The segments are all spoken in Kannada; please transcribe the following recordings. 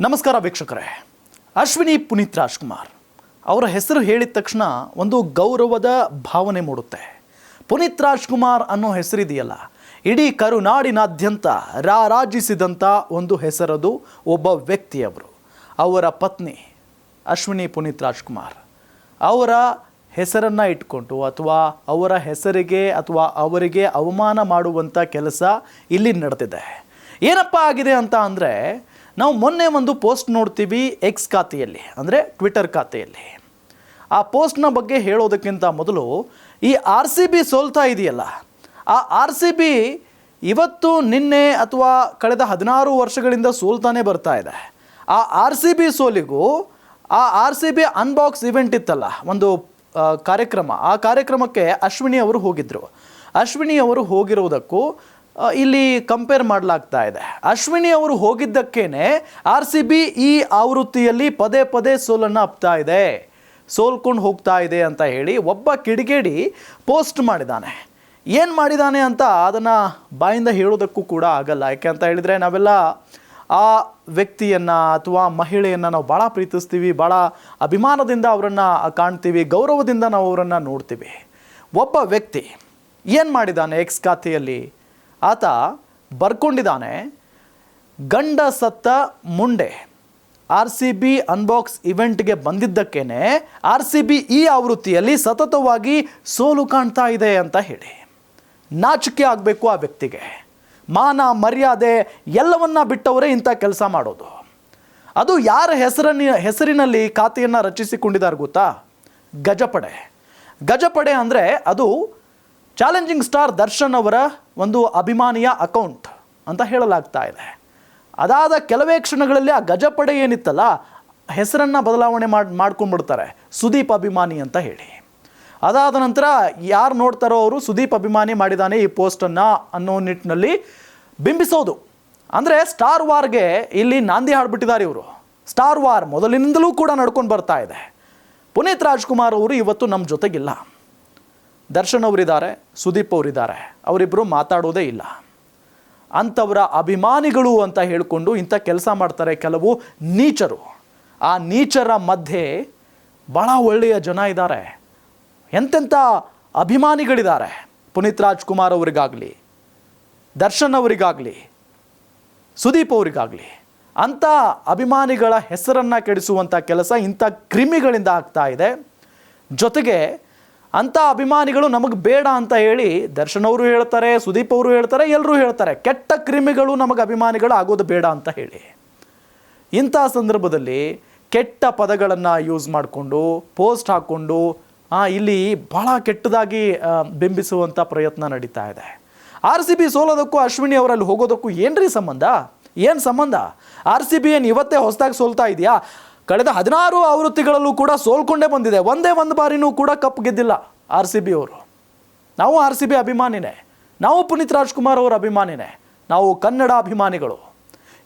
ನಮಸ್ಕಾರ ವೀಕ್ಷಕರೇ. ಅಶ್ವಿನಿ ಪುನೀತ್ ರಾಜ್ಕುಮಾರ್ ಅವರ ಹೆಸರು ಹೇಳಿದ ತಕ್ಷಣ ಒಂದು ಗೌರವದ ಭಾವನೆ ಮೂಡುತ್ತೆ. ಪುನೀತ್ ರಾಜ್ಕುಮಾರ್ ಅನ್ನೋ ಹೆಸರಿದೆಯಲ್ಲ, ಇಡೀ ಕರುನಾಡಿನಾದ್ಯಂತ ರಾರಾಜಿಸಿದಂಥ ಒಂದು ಹೆಸರದು. ಒಬ್ಬ ವ್ಯಕ್ತಿಯವರು, ಅವರ ಪತ್ನಿ ಅಶ್ವಿನಿ ಪುನೀತ್ ರಾಜ್ಕುಮಾರ್ ಅವರ ಹೆಸರನ್ನು ಇಟ್ಕೊಂಡು ಅಥವಾ ಅವರ ಹೆಸರಿಗೆ ಅಥವಾ ಅವರಿಗೆ ಅವಮಾನ ಮಾಡುವಂಥ ಕೆಲಸ ಇಲ್ಲಿ ನಡೆದಿದೆ. ಏನಪ್ಪ ಆಗಿದೆ ಅಂತ ಅಂದರೆ, ನಾವು ಮೊನ್ನೆ ಒಂದು ಪೋಸ್ಟ್ ನೋಡ್ತೀವಿ ಎಕ್ಸ್ ಖಾತೆಯಲ್ಲಿ, ಅಂದರೆ ಟ್ವಿಟರ್ ಖಾತೆಯಲ್ಲಿ. ಆ ಪೋಸ್ಟ್ನ ಬಗ್ಗೆ ಹೇಳೋದಕ್ಕಿಂತ ಮೊದಲು ಈ RCB ಸೋಲ್ತಾ ಇದೆಯಲ್ಲ, ಆ RCB ಇವತ್ತು ನಿನ್ನೆ ಅಥವಾ ಕಳೆದ 16 ವರ್ಷಗಳಿಂದ ಸೋಲ್ತಾನೆ ಬರ್ತಾ ಇದೆ. ಆ RCB ಸೋಲಿಗೂ ಆ RCB ಅನ್ಬಾಕ್ಸ್ ಇವೆಂಟ್ ಇತ್ತಲ್ಲ, ಒಂದು ಕಾರ್ಯಕ್ರಮ, ಆ ಕಾರ್ಯಕ್ರಮಕ್ಕೆ ಅಶ್ವಿನಿ ಅವರು ಹೋಗಿದ್ದರು. ಅಶ್ವಿನಿ ಅವರು ಹೋಗಿರುವುದಕ್ಕೂ ಇಲ್ಲಿ ಕಂಪೇರ್ ಮಾಡಲಾಗ್ತಾ ಇದೆ. ಅಶ್ವಿನಿ ಅವರು ಹೋಗಿದ್ದಕ್ಕೇನೆ RCB ಈ ಆವೃತ್ತಿಯಲ್ಲಿ ಪದೇ ಪದೇ ಸೋಲನ್ನು ಅಪ್ತಾ ಇದೆ, ಸೋಲ್ಕೊಂಡು ಹೋಗ್ತಾ ಇದೆ ಅಂತ ಹೇಳಿ ಒಬ್ಬ ಕಿಡಿಗೇಡಿ ಪೋಸ್ಟ್ ಮಾಡಿದ್ದಾನೆ. ಏನು ಮಾಡಿದ್ದಾನೆ ಅಂತ ಅದನ್ನು ಬಾಯಿಂದ ಹೇಳೋದಕ್ಕೂ ಕೂಡ ಆಗಲ್ಲ. ಯಾಕೆ ಅಂತ ಹೇಳಿದರೆ, ನಾವೆಲ್ಲ ಆ ವ್ಯಕ್ತಿಯನ್ನು ಅಥವಾ ಮಹಿಳೆಯನ್ನು ನಾವು ಭಾಳ ಪ್ರೀತಿಸ್ತೀವಿ, ಭಾಳ ಅಭಿಮಾನದಿಂದ ಅವರನ್ನು ಕಾಣ್ತೀವಿ, ಗೌರವದಿಂದ ನಾವು ಅವರನ್ನು ನೋಡ್ತೀವಿ. ಒಬ್ಬ ವ್ಯಕ್ತಿ ಏನು ಮಾಡಿದ್ದಾನೆ, ಎಕ್ಸ್ ಖಾತೆಯಲ್ಲಿ ಆತ ಬರ್ಕೊಂಡಿದ್ದಾನೆ, ಗಂಡ ಸತ್ತ ಮುಂಡೆ RCB ಅನ್ಬಾಕ್ಸ್ ಇವೆಂಟ್ಗೆ ಬಂದಿದ್ದಕ್ಕೇನೆ RCB ಈ ಆವೃತ್ತಿಯಲ್ಲಿ ಸತತವಾಗಿ ಸೋಲು ಕಾಣ್ತಾ ಇದೆ ಅಂತ ಹೇಳಿ. ನಾಚಿಕೆ ಆಗಬೇಕು ಆ ವ್ಯಕ್ತಿಗೆ. ಮಾನ ಮರ್ಯಾದೆ ಎಲ್ಲವನ್ನ ಬಿಟ್ಟವರೇ ಇಂಥ ಕೆಲಸ ಮಾಡೋದು. ಅದು ಯಾರ ಹೆಸರಿನಲ್ಲಿ ಖಾತೆಯನ್ನು ರಚಿಸಿಕೊಂಡಿದ್ದಾರೆ ಗೊತ್ತಾ? ಗಜಪಡೆ. ಗಜಪಡೆ ಅಂದರೆ ಅದು ಚಾಲೆಂಜಿಂಗ್ ಸ್ಟಾರ್ ದರ್ಶನ್ ಅವರ ಒಂದು ಅಭಿಮಾನಿಯ ಅಕೌಂಟ್ ಅಂತ ಹೇಳಲಾಗ್ತಾ ಇದೆ. ಅದಾದ ಕೆಲವೇ ಕ್ಷಣಗಳಲ್ಲಿ ಆ ಗಜಪಡೆ ಏನಿತ್ತಲ್ಲ, ಹೆಸರನ್ನು ಬದಲಾವಣೆ ಮಾಡ್ಕೊಂಡ್ಬಿಡ್ತಾರೆ, ಸುದೀಪ್ ಅಭಿಮಾನಿ ಅಂತ ಹೇಳಿ. ಅದಾದ ನಂತರ ಯಾರು ನೋಡ್ತಾರೋ ಅವರು ಸುದೀಪ್ ಅಭಿಮಾನಿ ಮಾಡಿದ್ದಾನೆ ಈ ಪೋಸ್ಟನ್ನು ಅನ್ನೋ ನಿಟ್ಟಿನಲ್ಲಿ ಬಿಂಬಿಸೋದು. ಅಂದರೆ ಸ್ಟಾರ್ ವಾರ್ಗೆ ಇಲ್ಲಿ ನಾಂದಿ ಹಾಡ್ಬಿಟ್ಟಿದ್ದಾರೆ ಇವರು. ಸ್ಟಾರ್ ವಾರ್ ಮೊದಲಿನಿಂದಲೂ ಕೂಡ ನಡ್ಕೊಂಡು ಬರ್ತಾ ಇದೆ. ಪುನೀತ್ ರಾಜ್ಕುಮಾರ್ ಅವರು ಇವತ್ತು ನಮ್ಮ ಜೊತೆಗಿಲ್ಲ. ದರ್ಶನ್ ಅವರಿದ್ದಾರೆ, ಸುದೀಪ್ ಅವರಿದ್ದಾರೆ, ಅವರಿಬ್ಬರು ಮಾತಾಡೋದೇ ಇಲ್ಲ. ಅಂಥವರ ಅಭಿಮಾನಿಗಳು ಅಂತ ಹೇಳಿಕೊಂಡು ಇಂಥ ಕೆಲಸ ಮಾಡ್ತಾರೆ ಕೆಲವು ನೀಚರು. ಆ ನೀಚರ ಮಧ್ಯೆ ಭಾಳ ಒಳ್ಳೆಯ ಜನ ಇದ್ದಾರೆ, ಎಂತೆಂಥ ಅಭಿಮಾನಿಗಳಿದ್ದಾರೆ. ಪುನೀತ್ ರಾಜ್ಕುಮಾರ್ ಅವರಿಗಾಗಲಿ, ದರ್ಶನ್ ಅವರಿಗಾಗಲಿ, ಸುದೀಪ್ ಅವರಿಗಾಗಲಿ, ಅಂಥ ಅಭಿಮಾನಿಗಳ ಹೆಸರನ್ನು ಕೆಡಿಸುವಂಥ ಕೆಲಸ ಇಂಥ ಕ್ರಿಮಿಗಳಿಂದ ಆಗ್ತಾ ಇದೆ. ಜೊತೆಗೆ ಅಂಥ ಅಭಿಮಾನಿಗಳು ನಮಗೆ ಬೇಡ ಅಂತ ಹೇಳಿ ದರ್ಶನ್ ಅವರು ಹೇಳ್ತಾರೆ, ಸುದೀಪ್ ಅವರು ಹೇಳ್ತಾರೆ, ಎಲ್ಲರೂ ಹೇಳ್ತಾರೆ, ಕೆಟ್ಟ ಕ್ರಿಮಿಗಳು ನಮಗೆ ಅಭಿಮಾನಿಗಳು ಆಗೋದು ಬೇಡ ಅಂತ ಹೇಳಿ. ಇಂಥ ಸಂದರ್ಭದಲ್ಲಿ ಕೆಟ್ಟ ಪದಗಳನ್ನು ಯೂಸ್ ಮಾಡಿಕೊಂಡು ಪೋಸ್ಟ್ ಹಾಕ್ಕೊಂಡು ಇಲ್ಲಿ ಭಾಳ ಕೆಟ್ಟದಾಗಿ ಬಿಂಬಿಸುವಂಥ ಪ್ರಯತ್ನ ನಡೀತಾ ಇದೆ. RCB ಸೋಲೋದಕ್ಕೂ ಅಶ್ವಿನಿ ಅವರಲ್ಲಿ ಹೋಗೋದಕ್ಕೂ ಏನ್ರಿ ಸಂಬಂಧ? ಏನು ಸಂಬಂಧ? RCB ಏನು ಇವತ್ತೇ ಹೊಸದಾಗಿ ಸೋಲ್ತಾ ಇದೆಯಾ? ಕಳೆದ 16 ಆವೃತ್ತಿಗಳಲ್ಲೂ ಕೂಡ ಸೋಲ್ಕೊಂಡೇ ಬಂದಿದೆ. ಒಂದೇ ಒಂದು ಬಾರಿನೂ ಕೂಡ ಕಪ್ ಗೆದ್ದಿಲ್ಲ RCB ಅವರು. ನಾವು RCB ಅಭಿಮಾನಿನೇ, ನಾವು ಪುನೀತ್ ರಾಜ್ಕುಮಾರ್ ಅವರ ಅಭಿಮಾನಿನೇ, ನಾವು ಕನ್ನಡ ಅಭಿಮಾನಿಗಳು.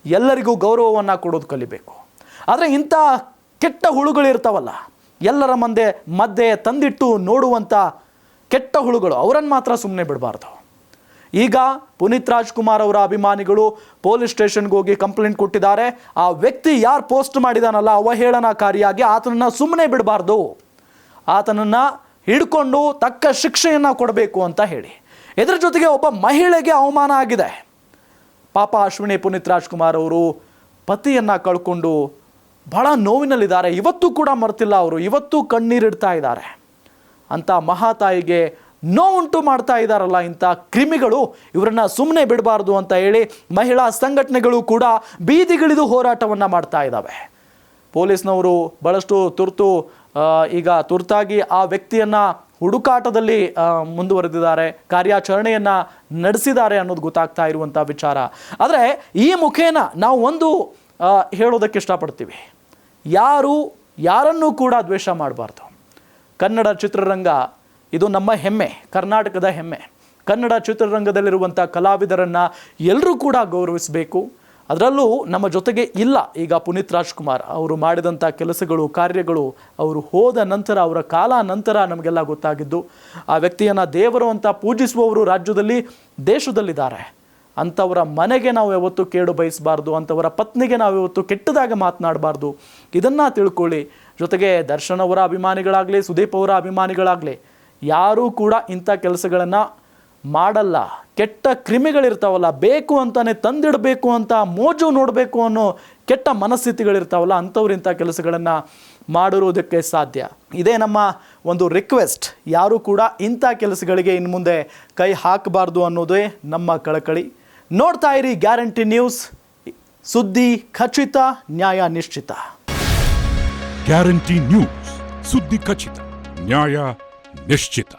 ಎಲ್ಲರಿಗೂ ಗೌರವವನ್ನು ಕೊಡೋದು ಕಲಿಬೇಕು. ಆದರೆ ಇಂಥ ಕೆಟ್ಟ ಹುಳುಗಳಿರ್ತಾವಲ್ಲ, ಎಲ್ಲರ ಮಧ್ಯೆ ತಂದಿಟ್ಟು ನೋಡುವಂಥ ಕೆಟ್ಟ ಹುಳುಗಳು, ಅವರನ್ನು ಮಾತ್ರ ಸುಮ್ಮನೆ ಬಿಡಬಾರ್ದು. ಈಗ ಪುನೀತ್ ರಾಜ್ಕುಮಾರ್ ಅವರ ಅಭಿಮಾನಿಗಳು ಪೊಲೀಸ್ ಸ್ಟೇಷನ್ಗೆ ಹೋಗಿ ಕಂಪ್ಲೇಂಟ್ ಕೊಟ್ಟಿದ್ದಾರೆ. ಆ ವ್ಯಕ್ತಿ ಯಾರು ಪೋಸ್ಟ್ ಮಾಡಿದಾನಲ್ಲ, ಅವಹೇಳನಕಾರಿಯಾಗಿ, ಆತನನ್ನು ಸುಮ್ಮನೆ ಬಿಡಬಾರ್ದು, ಆತನನ್ನು ಹಿಡ್ಕೊಂಡು ತಕ್ಕ ಶಿಕ್ಷೆಯನ್ನು ಕೊಡಬೇಕು ಅಂತ ಹೇಳಿ. ಇದರ ಜೊತೆಗೆ ಒಬ್ಬ ಮಹಿಳೆಗೆ ಅವಮಾನ ಆಗಿದೆ. ಪಾಪ ಅಶ್ವಿನಿ ಪುನೀತ್ ರಾಜ್ಕುಮಾರ್ ಅವರು ಪತಿಯನ್ನು ಕಳ್ಕೊಂಡು ಬಹಳ ನೋವಿನಲ್ಲಿದ್ದಾರೆ. ಇವತ್ತೂ ಕೂಡ ಮರ್ತಿಲ್ಲ ಅವರು, ಇವತ್ತೂ ಕಣ್ಣೀರಿಡ್ತಾ ಇದ್ದಾರೆ. ಅಂಥ ಮಹಾತಾಯಿಗೆ ನೋವುಂಟು ಮಾಡ್ತಾ ಇದ್ದಾರಲ್ಲ ಇಂಥ ಕ್ರಿಮಿಗಳು, ಇವರನ್ನು ಸುಮ್ಮನೆ ಬಿಡಬಾರ್ದು ಅಂತ ಹೇಳಿ ಮಹಿಳಾ ಸಂಘಟನೆಗಳು ಕೂಡ ಬೀದಿಗಿಳಿದು ಹೋರಾಟವನ್ನು ಮಾಡ್ತಾ ಇದ್ದಾವೆ. ಪೊಲೀಸ್ನವರು ಭಾಳಷ್ಟು ತುರ್ತಾಗಿ ಆ ವ್ಯಕ್ತಿಯನ್ನು ಹುಡುಕಾಟದಲ್ಲಿ ಮುಂದುವರೆದಿದ್ದಾರೆ, ಕಾರ್ಯಾಚರಣೆಯನ್ನು ನಡೆಸಿದ್ದಾರೆ ಅನ್ನೋದು ಗೊತ್ತಾಗ್ತಾ ಇರುವಂಥ ವಿಚಾರ. ಆದರೆ ಈ ಮುಖೇನ ನಾವು ಒಂದು ಹೇಳೋದಕ್ಕೆ ಇಷ್ಟಪಡ್ತೀವಿ, ಯಾರನ್ನೂ ಕೂಡ ದ್ವೇಷ ಮಾಡಬಾರ್ದು. ಕನ್ನಡ ಚಿತ್ರರಂಗ ಇದು ನಮ್ಮ ಹೆಮ್ಮೆ, ಕರ್ನಾಟಕದ ಹೆಮ್ಮೆ. ಕನ್ನಡ ಚಿತ್ರರಂಗದಲ್ಲಿರುವಂಥ ಕಲಾವಿದರನ್ನು ಎಲ್ಲರೂ ಕೂಡ ಗೌರವಿಸಬೇಕು. ಅದರಲ್ಲೂ ನಮ್ಮ ಜೊತೆಗೆ ಇಲ್ಲ ಈಗ ಪುನೀತ್ ರಾಜ್ಕುಮಾರ್ ಅವರು ಮಾಡಿದಂಥ ಕೆಲಸಗಳು, ಕಾರ್ಯಗಳು, ಅವರು ಹೋದ ನಂತರ, ಅವರ ಕಾಲ ನಂತರ ನಮಗೆಲ್ಲ ಗೊತ್ತಾಗಿದ್ದು. ಆ ವ್ಯಕ್ತಿಯನ್ನು ದೇವರು ಅಂತ ಪೂಜಿಸುವವರು ರಾಜ್ಯದಲ್ಲಿ, ದೇಶದಲ್ಲಿದ್ದಾರೆ. ಅಂಥವರ ಮನೆಗೆ ನಾವು ಯಾವತ್ತೂ ಕೇಡು ಬಯಸಬಾರ್ದು, ಅಂಥವರ ಪತ್ನಿಗೆ ನಾವು ಯಾವತ್ತೂ ಕೆಟ್ಟದಾಗ ಮಾತನಾಡಬಾರ್ದು. ಇದನ್ನು ತಿಳ್ಕೊಳ್ಳಿ. ಜೊತೆಗೆ ದರ್ಶನ್ ಅವರ ಅಭಿಮಾನಿಗಳಾಗಲಿ, ಸುದೀಪ್ ಅವರ ಅಭಿಮಾನಿಗಳಾಗಲಿ ಯಾರೂ ಕೂಡ ಇಂಥ ಕೆಲಸಗಳನ್ನು ಮಾಡಲ್ಲ. ಕೆಟ್ಟ ಕ್ರಿಮಿಗಳಿರ್ತಾವಲ್ಲ, ಬೇಕು ಅಂತಲೇ ತಂದಿಡಬೇಕು ಅಂತ ಮೋಜು ನೋಡಬೇಕು ಅನ್ನೋ ಕೆಟ್ಟ ಮನಸ್ಥಿತಿಗಳಿರ್ತಾವಲ್ಲ, ಅಂಥವ್ರು ಇಂಥ ಕೆಲಸಗಳನ್ನು ಮಾಡಿರುವುದಕ್ಕೆ ಸಾಧ್ಯ. ಇದೇ ನಮ್ಮ ಒಂದು ರಿಕ್ವೆಸ್ಟ್. ಯಾರೂ ಕೂಡ ಇಂಥ ಕೆಲಸಗಳಿಗೆ ಇನ್ನು ಮುಂದೆ ಕೈ ಹಾಕಬಾರ್ದು ಅನ್ನೋದೇ ನಮ್ಮ ಕಳಕಳಿ. ನೋಡ್ತಾ ಇರಿ ಗ್ಯಾರಂಟಿ ನ್ಯೂಸ್, ಸುದ್ದಿ ಖಚಿತ, ನ್ಯಾಯ ನಿಶ್ಚಿತ. ಗ್ಯಾರಂಟಿ ನ್ಯೂಸ್, ಸುದ್ದಿ ಖಚಿತ, ನ್ಯಾಯ ನಿಶ್ಚಿತ.